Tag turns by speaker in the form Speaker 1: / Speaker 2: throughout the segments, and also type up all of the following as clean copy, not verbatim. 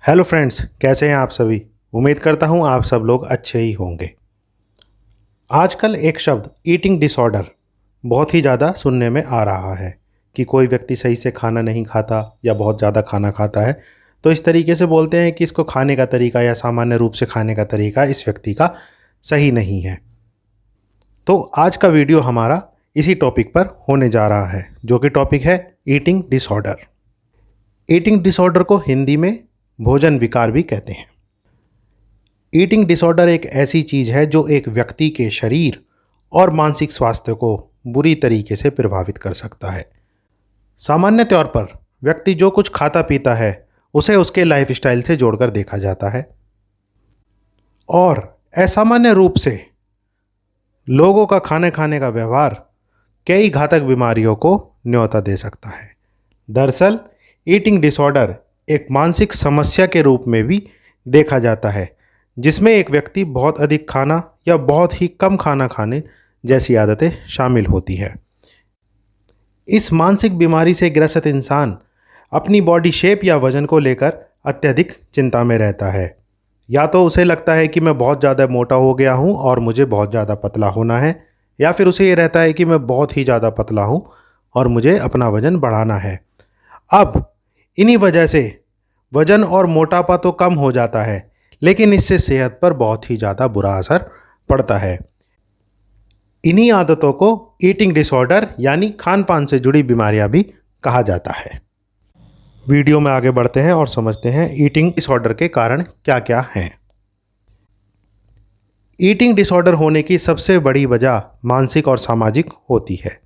Speaker 1: Hello friends, कैसे हैं आप सभी। उम्मीद करता हूं आप सब लोग अच्छे ही होंगे। आजकल एक शब्द ईटिंग डिसऑर्डर बहुत ही ज़्यादा सुनने में आ रहा है कि कोई व्यक्ति सही से खाना नहीं खाता या बहुत ज़्यादा खाना खाता है तो इस तरीके से बोलते हैं कि इसको खाने का तरीका या सामान्य रूप से खाने का तरीका इस व्यक्ति का सही नहीं है। तो आज का वीडियो हमारा इसी टॉपिक पर होने जा रहा है, जो कि टॉपिक है ईटिंग डिसऑर्डर। ईटिंग डिसऑर्डर को हिंदी में भोजन विकार भी कहते हैं। ईटिंग डिसऑर्डर एक ऐसी चीज़ है जो एक व्यक्ति के शरीर और मानसिक स्वास्थ्य को बुरी तरीके से प्रभावित कर सकता है। सामान्य तौर पर व्यक्ति जो कुछ खाता पीता है उसे उसके लाइफस्टाइल से जोड़कर देखा जाता है और असामान्य रूप से लोगों का खाने खाने का व्यवहार कई घातक बीमारियों को न्योता दे सकता है। दरअसल ईटिंग डिसऑर्डर एक मानसिक समस्या के रूप में भी देखा जाता है, जिसमें एक व्यक्ति बहुत अधिक खाना या बहुत ही कम खाना खाने जैसी आदतें शामिल होती है। इस मानसिक बीमारी से ग्रसित इंसान अपनी बॉडी शेप या वजन को लेकर अत्यधिक चिंता में रहता है। या तो उसे लगता है कि मैं बहुत ज़्यादा मोटा हो गया हूँ और मुझे बहुत ज़्यादा पतला होना है, या फिर उसे ये रहता है कि मैं बहुत ही ज़्यादा पतला हूँ और मुझे अपना वजन बढ़ाना है। अब इन्हीं वजह से वजन और मोटापा तो कम हो जाता है, लेकिन इससे सेहत पर बहुत ही ज़्यादा बुरा असर पड़ता है। इन्हीं आदतों को ईटिंग डिसऑर्डर यानी खान पान से जुड़ी बीमारियां भी कहा जाता है। वीडियो में आगे बढ़ते हैं और समझते हैं ईटिंग डिसऑर्डर के कारण क्या क्या हैं। ईटिंग डिसऑर्डर होने की सबसे बड़ी वजह मानसिक और सामाजिक होती है,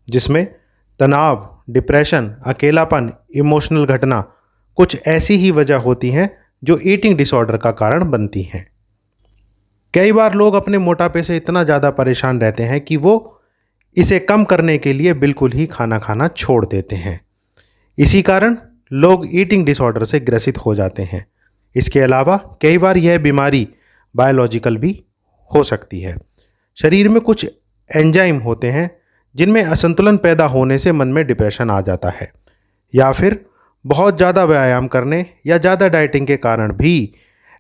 Speaker 1: जिसमें तनाव, डिप्रेशन, अकेलापन, इमोशनल घटना कुछ ऐसी ही वजह होती हैं जो ईटिंग डिसऑर्डर का कारण बनती हैं। कई बार लोग अपने मोटापे से इतना ज़्यादा परेशान रहते हैं कि वो इसे कम करने के लिए बिल्कुल ही खाना खाना छोड़ देते हैं। इसी कारण लोग ईटिंग डिसऑर्डर से ग्रसित हो जाते हैं। इसके अलावा कई बार यह बीमारी बायोलॉजिकल भी हो सकती है। शरीर में कुछ एंजाइम होते हैं जिनमें असंतुलन पैदा होने से मन में डिप्रेशन आ जाता है, या फिर बहुत ज़्यादा व्यायाम करने या ज़्यादा डाइटिंग के कारण भी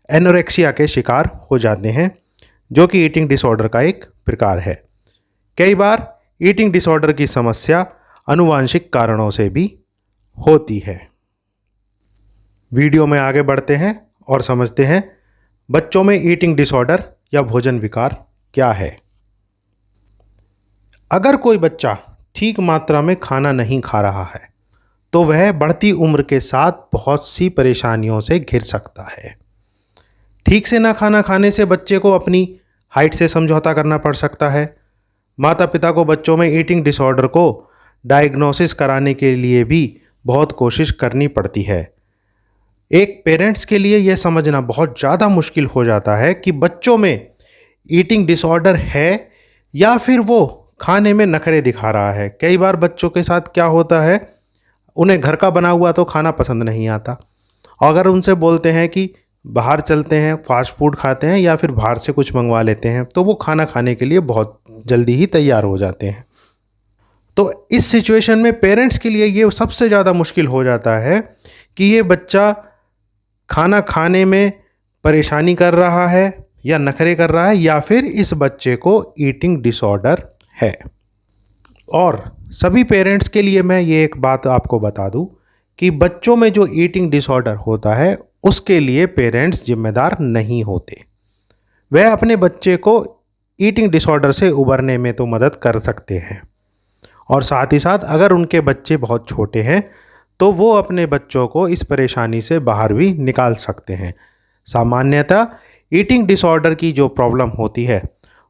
Speaker 1: एनोरेक्सिया के शिकार हो जाते हैं, जो कि ईटिंग डिसऑर्डर का एक प्रकार है। कई बार ईटिंग डिसऑर्डर की समस्या आनुवंशिक कारणों से भी होती है। वीडियो में आगे बढ़ते हैं और समझते हैं बच्चों में ईटिंग डिसऑर्डर या भोजन विकार क्या है। अगर कोई बच्चा ठीक मात्रा में खाना नहीं खा रहा है तो वह बढ़ती उम्र के साथ बहुत सी परेशानियों से घिर सकता है। ठीक से ना खाना खाने से बच्चे को अपनी हाइट से समझौता करना पड़ सकता है। माता पिता को बच्चों में ईटिंग डिसऑर्डर को डायग्नोसिस कराने के लिए भी बहुत कोशिश करनी पड़ती है। एक पेरेंट्स के लिए यह समझना बहुत ज़्यादा मुश्किल हो जाता है कि बच्चों में ईटिंग डिसऑर्डर है या फिर वो खाने में नखरे दिखा रहा है। कई बार बच्चों के साथ क्या होता है, उन्हें घर का बना हुआ तो खाना पसंद नहीं आता। अगर उनसे बोलते हैं कि बाहर चलते हैं, फास्ट फूड खाते हैं या फिर बाहर से कुछ मंगवा लेते हैं, तो वो खाना खाने के लिए बहुत जल्दी ही तैयार हो जाते हैं। तो इस सिचुएशन में पेरेंट्स के लिए ये सबसे ज़्यादा मुश्किल हो जाता है कि ये बच्चा खाना खाने में परेशानी कर रहा है या नखरे कर रहा है, या फिर इस बच्चे को ईटिंग डिसऑर्डर है। और सभी पेरेंट्स के लिए मैं ये एक बात आपको बता दूं कि बच्चों में जो ईटिंग डिसऑर्डर होता है उसके लिए पेरेंट्स जिम्मेदार नहीं होते। वह अपने बच्चे को ईटिंग डिसऑर्डर से उबरने में तो मदद कर सकते हैं, और साथ ही साथ अगर उनके बच्चे बहुत छोटे हैं तो वो अपने बच्चों को इस परेशानी से बाहर भी निकाल सकते हैं। सामान्यतः ईटिंग डिसऑर्डर की जो प्रॉब्लम होती है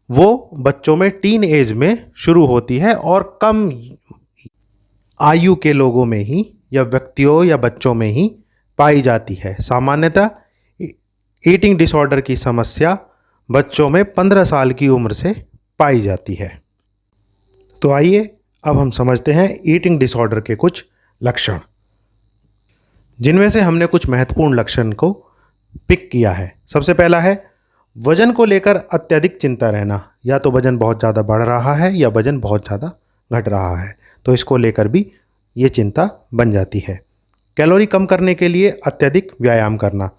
Speaker 1: वो बच्चों में टीन एज में शुरू होती है और कम आयु के लोगों में ही या व्यक्तियों या बच्चों में ही पाई जाती है। सामान्यतः ईटिंग डिसऑर्डर की समस्या बच्चों में 15 साल की उम्र से पाई जाती है। तो आइए अब हम समझते हैं ईटिंग डिसऑर्डर के कुछ लक्षण, जिनमें से हमने कुछ महत्वपूर्ण लक्षण को पिक किया है। सबसे पहला है वजन को लेकर अत्यधिक चिंता रहना। या तो वजन बहुत ज़्यादा बढ़ रहा है या वजन बहुत ज़्यादा घट रहा है, तो इसको लेकर भी ये चिंता बन जाती है। कैलोरी कम करने के लिए अत्यधिक व्यायाम करना।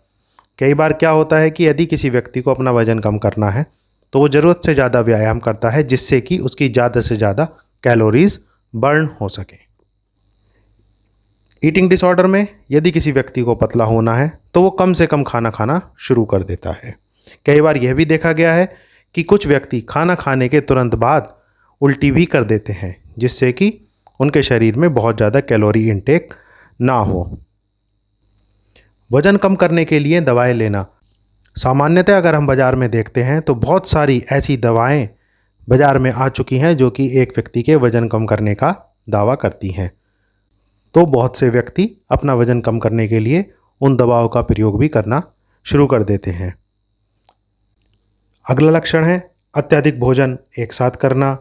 Speaker 1: कई बार क्या होता है कि यदि किसी व्यक्ति को अपना वज़न कम करना है तो वो ज़रूरत से ज़्यादा व्यायाम करता है, जिससे कि उसकी ज़्यादा से ज़्यादा कैलोरीज बर्न हो सके। ईटिंग डिसऑर्डर में यदि किसी व्यक्ति को पतला होना है तो वो कम से कम खाना खाना शुरू कर देता है। कई बार यह भी देखा गया है कि कुछ व्यक्ति खाना खाने के तुरंत बाद उल्टी भी कर देते हैं, जिससे कि उनके शरीर में बहुत ज़्यादा कैलोरी इनटेक ना हो। वज़न कम करने के लिए दवाएं लेना, सामान्यतः अगर हम बाज़ार में देखते हैं तो बहुत सारी ऐसी दवाएं बाज़ार में आ चुकी हैं जो कि एक व्यक्ति के वज़न कम करने का दावा करती हैं। तो बहुत से व्यक्ति अपना वज़न कम करने के लिए उन दवाओं का प्रयोग भी करना शुरू कर देते हैं। अगला लक्षण है अत्यधिक भोजन एक साथ करना,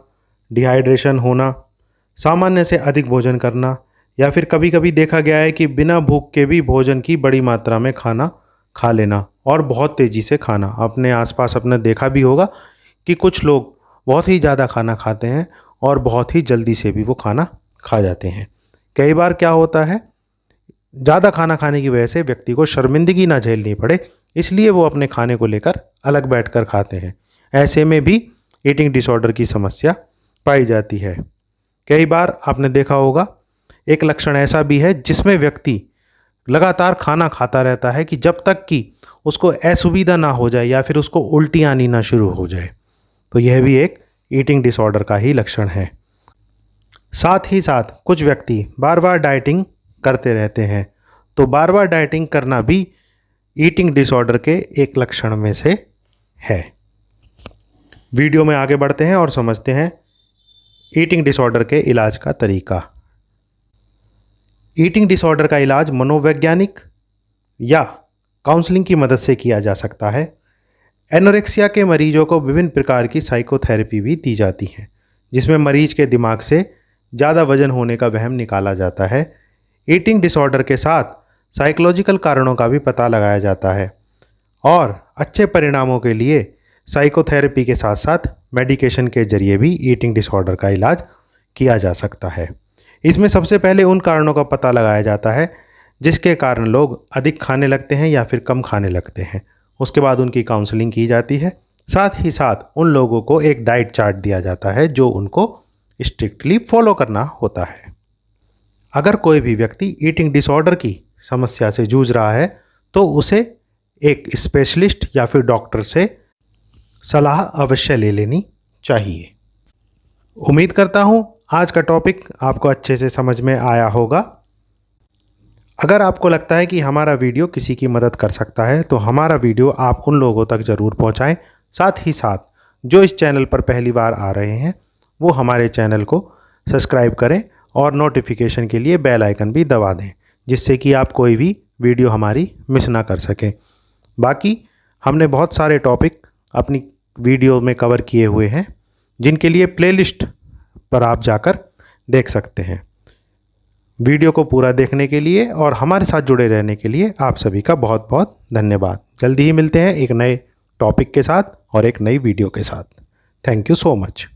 Speaker 1: डिहाइड्रेशन होना, सामान्य से अधिक भोजन करना, या फिर कभी कभी देखा गया है कि बिना भूख के भी भोजन की बड़ी मात्रा में खाना खा लेना और बहुत तेज़ी से खाना। अपने आसपास आपने देखा भी होगा कि कुछ लोग बहुत ही ज़्यादा खाना खाते हैं और बहुत ही जल्दी से भी वो खाना खा जाते हैं। कई बार क्या होता है, ज़्यादा खाना खाने की वजह से व्यक्ति को शर्मिंदगी ना झेलनी पड़े, इसलिए वो अपने खाने को लेकर अलग बैठकर खाते हैं। ऐसे में भी ईटिंग डिसऑर्डर की समस्या पाई जाती है। कई बार आपने देखा होगा एक लक्षण ऐसा भी है जिसमें व्यक्ति लगातार खाना खाता रहता है कि जब तक कि उसको असुविधा ना हो जाए या फिर उसको उल्टी आनी ना शुरू हो जाए। तो यह भी एक ईटिंग डिसऑर्डर का ही लक्षण है। साथ ही साथ कुछ व्यक्ति बार बार डाइटिंग करते रहते हैं, तो बार बार डाइटिंग करना भी ईटिंग डिसऑर्डर के एक लक्षण में से है। वीडियो में आगे बढ़ते हैं और समझते हैं ईटिंग डिसऑर्डर के इलाज का तरीका। ईटिंग डिसऑर्डर का इलाज मनोवैज्ञानिक या काउंसलिंग की मदद से किया जा सकता है। एनोरेक्सिया के मरीजों को विभिन्न प्रकार की साइकोथेरेपी भी दी जाती है, जिसमें मरीज के दिमाग से ज़्यादा वजन होने का वहम निकाला जाता है। ईटिंग डिसऑर्डर के साथ साइकोलॉजिकल कारणों का भी पता लगाया जाता है और अच्छे परिणामों के लिए साइकोथेरेपी के साथ साथ मेडिकेशन के जरिए भी ईटिंग डिसऑर्डर का इलाज किया जा सकता है। इसमें सबसे पहले उन कारणों का पता लगाया जाता है जिसके कारण लोग अधिक खाने लगते हैं या फिर कम खाने लगते हैं। उसके बाद उनकी काउंसलिंग की जाती है। साथ ही साथ उन लोगों को एक डाइट चार्ट दिया जाता है जो उनको स्ट्रिक्टली फॉलो करना होता है। अगर कोई भी व्यक्ति ईटिंग डिसऑर्डर की समस्या से जूझ रहा है तो उसे एक स्पेशलिस्ट या फिर डॉक्टर से सलाह अवश्य ले लेनी चाहिए। उम्मीद करता हूँ आज का टॉपिक आपको अच्छे से समझ में आया होगा। अगर आपको लगता है कि हमारा वीडियो किसी की मदद कर सकता है तो हमारा वीडियो आप उन लोगों तक ज़रूर पहुँचाएँ। साथ ही साथ जो इस चैनल पर पहली बार आ रहे हैं वो हमारे चैनल को सब्सक्राइब करें और नोटिफिकेशन के लिए बेल आइकन भी दबा दें, जिससे कि आप कोई भी वीडियो हमारी मिस ना कर सकें। बाकी हमने बहुत सारे टॉपिक अपनी वीडियो में कवर किए हुए हैं जिनके लिए प्लेलिस्ट पर आप जाकर देख सकते हैं। वीडियो को पूरा देखने के लिए और हमारे साथ जुड़े रहने के लिए आप सभी का बहुत बहुत धन्यवाद। जल्दी ही मिलते हैं एक नए टॉपिक के साथ और एक नई वीडियो के साथ। Thank you so much.